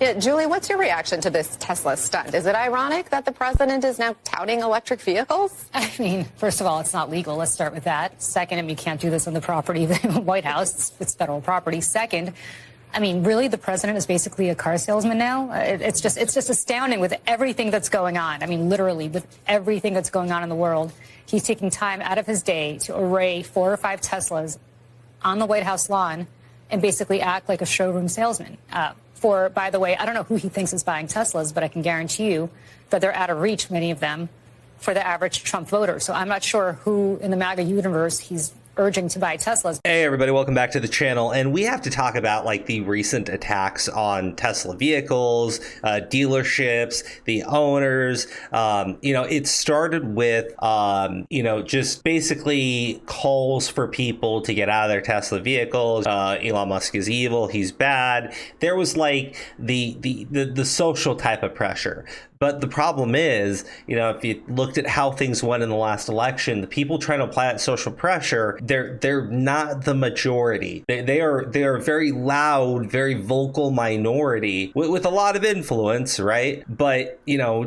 Yeah, Julie, what's your reaction to this Tesla stunt? Is it ironic that the president is now touting electric vehicles? I mean, first of all, it's not legal. Let's start with that. Second, I mean, you can't do this on the property of the White House. It's federal property. Second, I mean, really, the president is basically a car salesman now. It's just astounding with everything that's going on. I mean, literally, with everything that's going on in the world, he's taking time out of his day to array 4 or 5 Teslas on the White House lawn and basically act like a showroom salesman. By the way, I don't know who he thinks is buying Teslas, but I can guarantee you that they're out of reach, many of them, for the average Trump voter. So I'm not sure who in the MAGA universe he's urging to buy Teslas. Hey everybody, welcome back to the channel. And we have to talk about like the recent attacks on Tesla vehicles, dealerships, the owners. It started with, just basically calls for people to get out of their Tesla vehicles. Elon Musk is evil, he's bad. There was like the social type of pressure. But the problem is, if you looked at how things went in the last election, the people trying to apply that social pressure, they're not the majority. They are a very loud, very vocal minority with a lot of influence, right? But,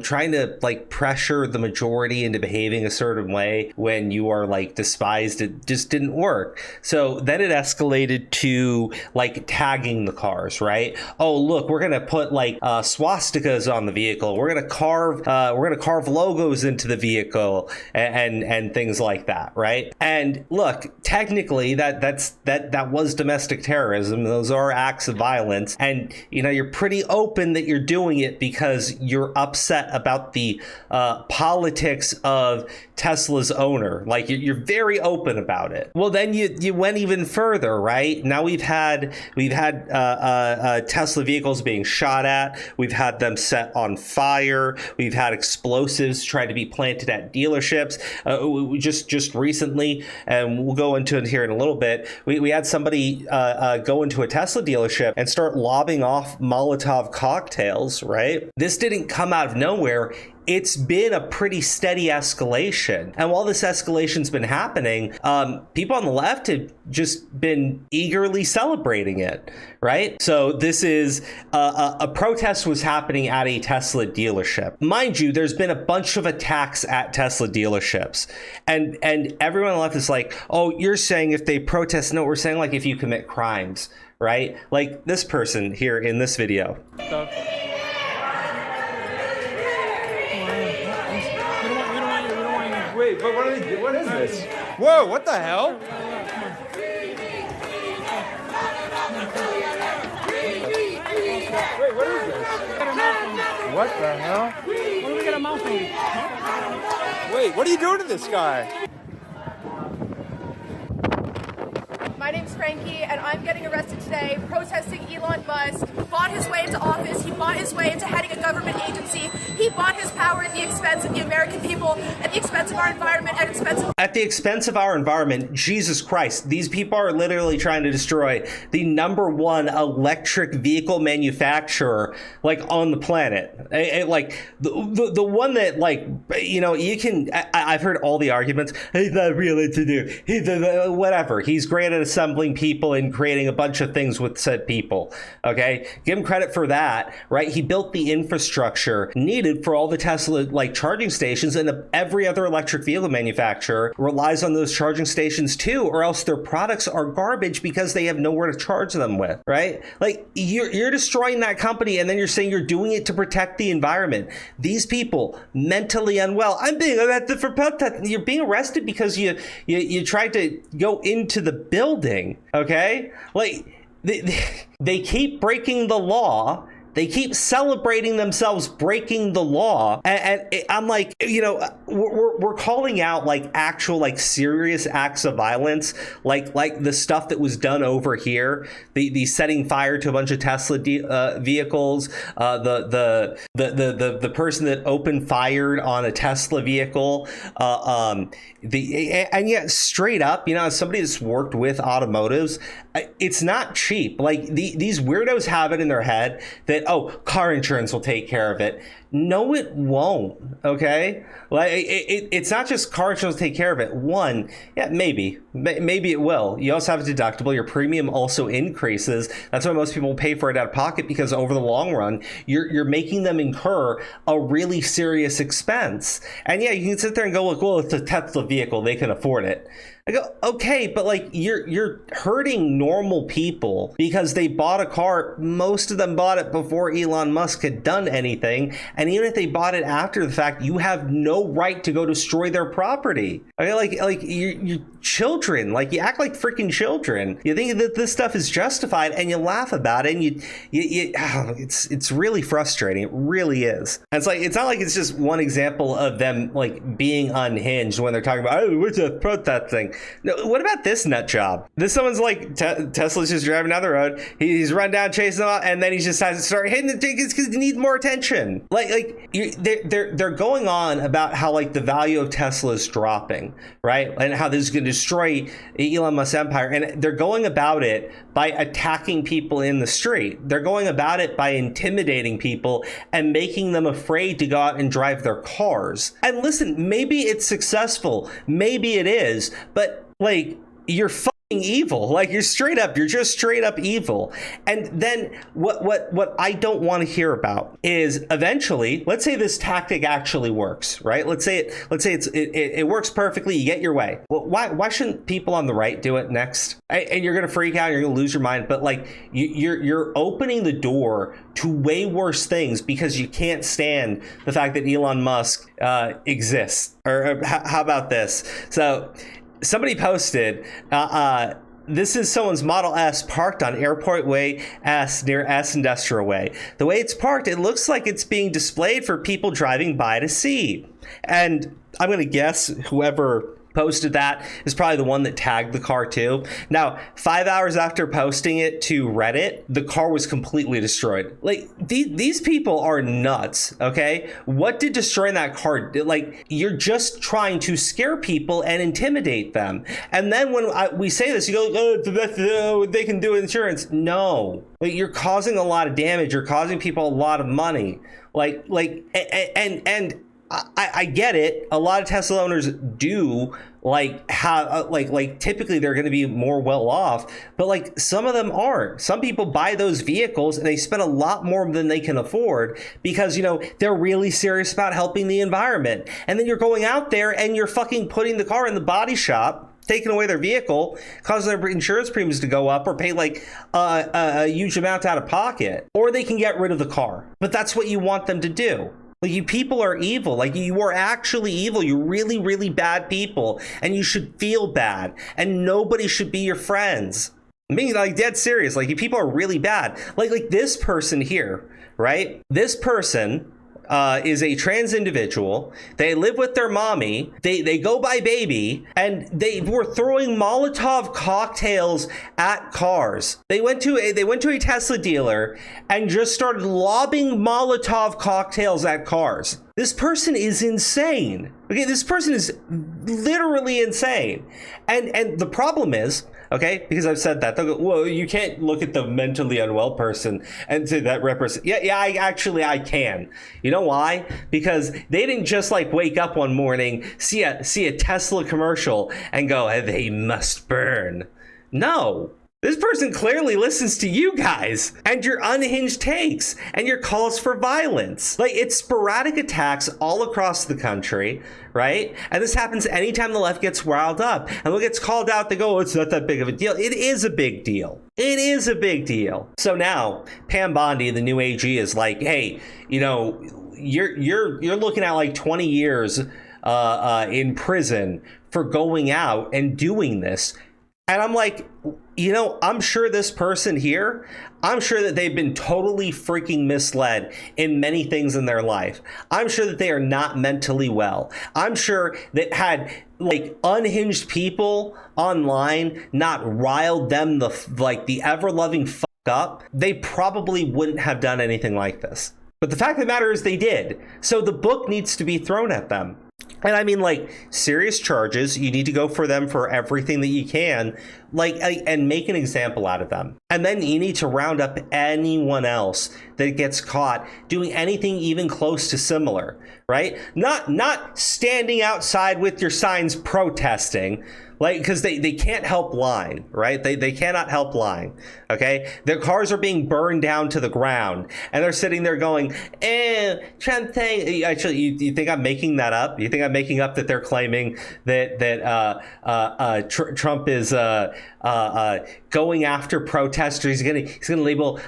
trying to like pressure the majority into behaving a certain way when you are like despised, it just didn't work. So then it escalated to like tagging the cars, right? Oh, look, we're going to put like swastikas on the vehicle. We're going to carve logos into the vehicle and things like that, right? And look, technically that was domestic terrorism. Those are acts of violence, and you're pretty open that you're doing it because you're upset about the politics of Tesla's owner. Like you're very open about it. Well, then you went even further, right? Now we've had Tesla vehicles being shot at. We've had them set on fire. We've had explosives try to be planted at dealerships. Just recently, and we'll go into it here in a little bit, we had somebody go into a Tesla dealership and start lobbing off Molotov cocktails, right? This didn't come out of nowhere. It's been a pretty steady escalation. And while this escalation's been happening, people on the left have just been eagerly celebrating it, right? So this is a protest was happening at a Tesla dealership. Mind you, there's been a bunch of attacks at Tesla dealerships. And everyone on the left is like, oh, you're saying if they protest? No, we're saying like if you commit crimes, right? Like this person here in this video. Wait, but what are they doing? What is this? Whoa, what the hell? Wait, what is this? What the hell? What do we get a mouth on? Wait, what are you doing to this guy? My name's Frankie, and I'm getting arrested today protesting Elon Musk. He bought his way into office. He bought his way into heading a government agency. He bought his power at the expense of the American people, at the expense of our environment, at the expense of our environment. Jesus Christ, these people are literally trying to destroy the #1 electric vehicle manufacturer like on the planet. Like the one that like you can. I've heard all the arguments. He's not really to do. He's whatever. He's great at assembling people and creating a bunch of things with said people. Okay, give him credit for that, right? He built the infrastructure needed for all the Tesla like charging stations, and every other electric vehicle manufacturer relies on those charging stations too, or else their products are garbage because they have nowhere to charge them with, right? Like you're destroying that company, and then you're saying you're doing it to protect the environment. These people mentally unwell. I'm being arrested for protest. You're being arrested because you tried to go into the building. Okay, like they keep breaking the law. They keep celebrating themselves breaking the law, and I'm like, we're calling out like actual like serious acts of violence, like the stuff that was done over here, the setting fire to a bunch of Tesla vehicles, the person that opened fired on a Tesla vehicle, and yet straight up, as somebody that's worked with automotives, it's not cheap. Like these weirdos have it in their head that, oh, car insurance will take care of it. No, it won't. Okay, like it's not just car insurance take care of it. One, yeah, maybe it will. You also have a deductible. Your premium also increases. That's why most people pay for it out of pocket, because over the long run, you're making them incur a really serious expense. And yeah, you can sit there and go, look, well, it's a Tesla vehicle, they can afford it. I go, okay, but like you're hurting normal people because they bought a car. Most of them bought it before Elon Musk had done anything, and even if they bought it after the fact, you have no right to go destroy their property. I mean, like you children, like you act like freaking children. You think that this stuff is justified, and you laugh about it, and it's really frustrating. It really is. And it's not like it's just one example of them like being unhinged when they're talking about, oh, what's a protest thing. No, what about this nut job? This someone's like Tesla's just driving down the road. He's run down chasing them out, and then he just has to start hitting the tickets because he needs more attention. They're going on about how like the value of Tesla is dropping, right? And how this is going to destroy Elon Musk's empire. And they're going about it by attacking people in the street. They're going about it by intimidating people and making them afraid to go out and drive their cars. And listen, maybe it's successful, maybe it is, but like you're fucking evil. Like you're just straight up evil. And then what I don't want to hear about is eventually, let's say this tactic actually works, right? Let's say it works perfectly. You get your way. Well, why shouldn't people on the right do it next? And you're gonna freak out. You're gonna lose your mind. But like you're opening the door to way worse things because you can't stand the fact that Elon Musk exists. Or how about this? So somebody posted, this is someone's Model S parked on Airport Way S near S Industrial Way. The way it's parked, it looks like it's being displayed for people driving by to see. And I'm going to guess whoever posted that is probably the one that tagged the car too. Now, 5 hours after posting it to Reddit, the car was completely destroyed. Like these people are nuts. Okay, what did destroying that car do? Like you're just trying to scare people and intimidate them. And then when we say this, you go, oh, they can do insurance. No, like, you're causing a lot of damage. You're causing people a lot of money. I get it. A lot of Tesla owners do typically they're going to be more well off, but like some of them aren't. Some people buy those vehicles and they spend a lot more than they can afford because, you know, they're really serious about helping the environment. And then you're going out there and you're fucking putting the car in the body shop, taking away their vehicle, causing their insurance premiums to go up or pay like a huge amount out of pocket, or they can get rid of the car. But that's what you want them to do. Like, you people are evil. Like, you are actually evil. You're really, really bad people. And you should feel bad. And nobody should be your friends. I mean, like, dead serious. Like, you people are really bad. Like this person here, right? This person is a trans individual. They live with their mommy. They go by baby, and they were throwing Molotov cocktails at cars. They went to a Tesla dealer and just started lobbing Molotov cocktails at cars. This person is insane. Okay, this person is literally insane. And the problem is, okay, because I've said that, they'll go, well, you can't look at the mentally unwell person and say that represent. Yeah, I can. You know why? Because they didn't just like wake up one morning, see a Tesla commercial and go, they must burn. No. This person clearly listens to you guys and your unhinged takes and your calls for violence. Like, it's sporadic attacks all across the country, right? And this happens anytime the left gets riled up. And when it gets called out, they go, oh, it's not that big of a deal. It is a big deal. It is a big deal. So now Pam Bondi, the new AG, is like, hey, you know, you're looking at like 20 years in prison for going out and doing this. And I'm like, you know, I'm sure this person here, I'm sure that they've been totally freaking misled in many things in their life. I'm sure that they are not mentally well. I'm sure that had like unhinged people online not riled them the ever-loving fuck up, they probably wouldn't have done anything like this. But the fact of the matter is they did. So the book needs to be thrown at them. And I mean, like, serious charges, you need to go for them for everything that you can, like, and make an example out of them. And then you need to round up anyone else that gets caught doing anything even close to similar, right? Not standing outside with your signs protesting, like, because they can't help lying, right? They cannot help lying, okay? Their cars are being burned down to the ground, and they're sitting there going, Trump thing. Actually, you think I'm making that up? You think I'm making up that they're claiming that Trump is going after protesters? He's gonna label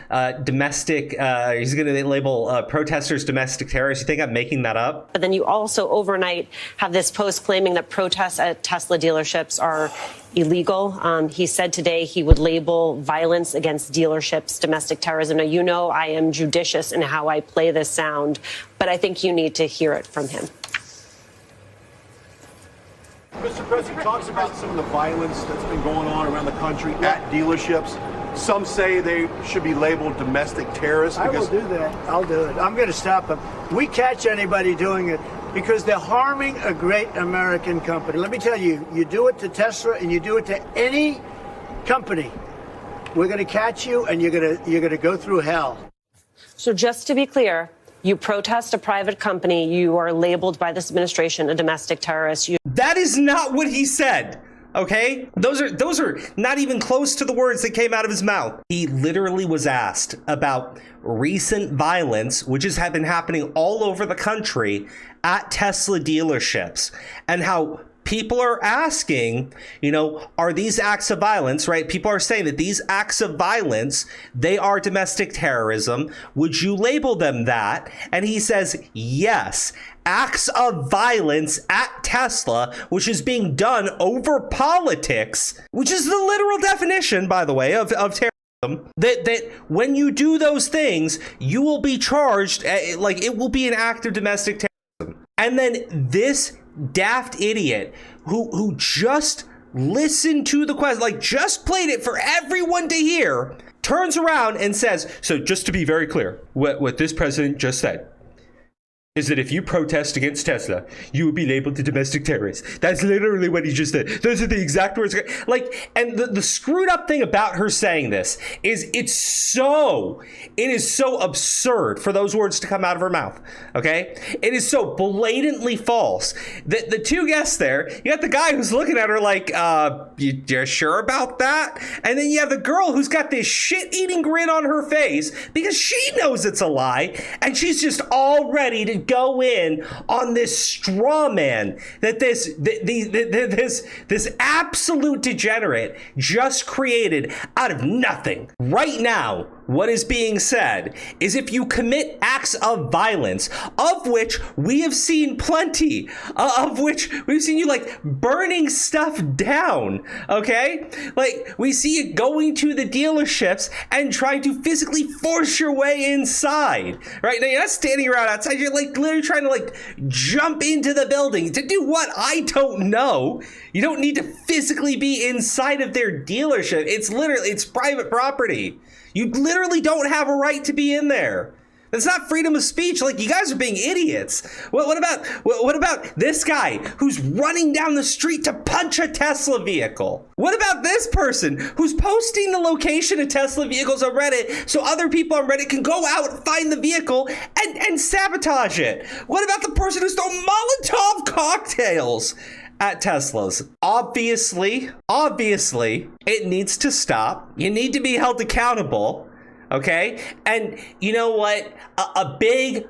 domestic. He's gonna label protesters domestic terrorists. You think I'm making that up? But then you also overnight have this post claiming that protests at Tesla dealerships are illegal. He said today he would label violence against dealerships domestic terrorism. Now, you know I am judicious in how I play this sound, but I think you need to hear it from him. Mr. President talks about some of the violence that's been going on around the country at dealerships. Some say they should be labeled domestic terrorists. I will do that. I'll do it. I'm going to stop them. We catch anybody doing it because they're harming a great American company. Let me tell you, you do it to Tesla and you do it to any company, we're going to catch you and you're going to go through hell. So just to be clear, you protest a private company, you are labeled by this administration a domestic terrorist. That is not what he said. Okay, those are not even close to the words that came out of his mouth. He literally was asked about recent violence, which has been happening all over the country at Tesla dealerships, and how people are asking, are these acts of violence, right? People are saying that these acts of violence, they are domestic terrorism. Would you label them that? And he says, yes. Acts of violence at Tesla, which is being done over politics, which is the literal definition, by the way, of terrorism. That when you do those things, you will be charged, like it will be an act of domestic terrorism. And then this daft idiot who just listened to the question, like just played it for everyone to hear, turns around and says, so just to be very clear, what this president just said is that if you protest against Tesla, you would be labeled a domestic terrorist. That's literally what he just said. Those are the exact words. Like, and the screwed up thing about her saying this is it is so absurd for those words to come out of her mouth. Okay? It is so blatantly false that the two guests there, you got the guy who's looking at her like, you're sure about that? And then you have the girl who's got this shit-eating grin on her face because she knows it's a lie, and she's just all ready to go in on this straw man that this absolute degenerate just created out of nothing. Right now, what is being said is if you commit acts of violence, of which we have seen plenty, of which we've seen you like burning stuff down, okay? Like we see you going to the dealerships and trying to physically force your way inside, right? Now you're not standing around outside, you're like literally trying to like jump into the building. To do what? I don't know. You don't need to physically be inside of their dealership. It's private property. You literally don't have a right to be in there. That's not freedom of speech. Like, you guys are being idiots. What about this guy who's running down the street to punch a Tesla vehicle? What about this person who's posting the location of Tesla vehicles on Reddit so other people on Reddit can go out, find the vehicle, and sabotage it? What about the person who's throwing Molotov cocktails at Teslas? Obviously, it needs to stop. You need to be held accountable, okay? And you know what? A big,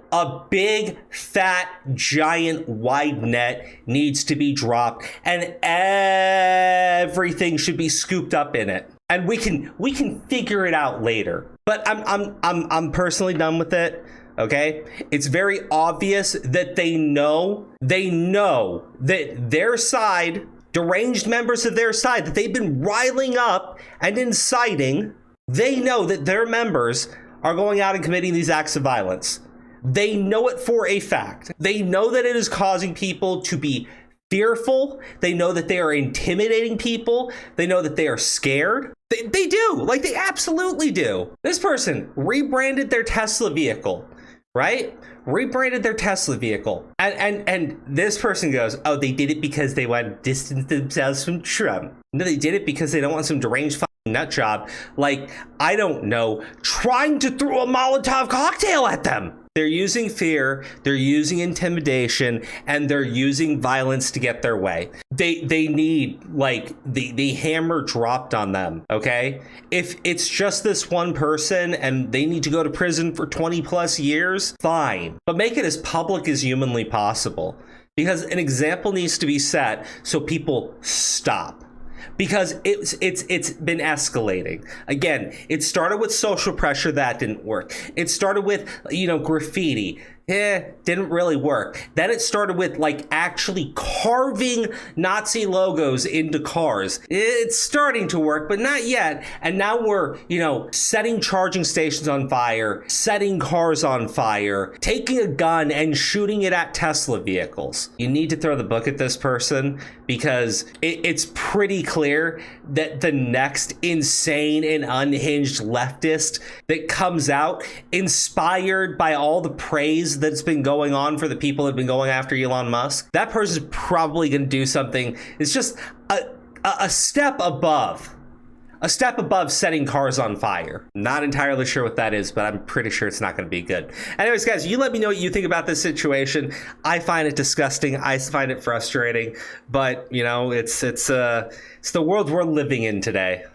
fat, giant, wide net needs to be dropped, and everything should be scooped up in it. And we can figure it out later. But I'm personally done with it. Okay, it's very obvious that they know that their side, deranged members of their side that they've been riling up and inciting, they know that their members are going out and committing these acts of violence. They know it for a fact. They know that it is causing people to be fearful. They know that they are intimidating people. They know that they are scared. They do. Like, they absolutely do. This person rebranded their Tesla vehicle, right? Rebranded their Tesla vehicle. And this person goes, oh, they did it because they want to distance themselves from Trump. No, they did it because they don't want some deranged fucking nut job, like, I don't know, trying to throw a Molotov cocktail at them. They're using fear, they're using intimidation, and they're using violence to get their way. They need, like, the hammer dropped on them, okay? If it's just this one person and they need to go to prison for 20 plus years, fine. But make it as public as humanly possible. Because an example needs to be set so people stop. Because it's been escalating. Again, it started with social pressure, that didn't work. It started with, graffiti. Didn't really work. Then it started with, like, actually carving Nazi logos into cars. It's starting to work, but not yet. And now we're, setting charging stations on fire, setting cars on fire, taking a gun and shooting it at Tesla vehicles. You need to throw the book at this person, because it's pretty clear that the next insane and unhinged leftist that comes out, inspired by all the praise that's been going on for the people that have been going after Elon Musk, that person's probably going to do something. It's just a step above. A step above setting cars on fire. Not entirely sure what that is, but I'm pretty sure it's not going to be good. Anyways, guys, you let me know what you think about this situation. I find it disgusting. I find it frustrating. But, it's the world we're living in today.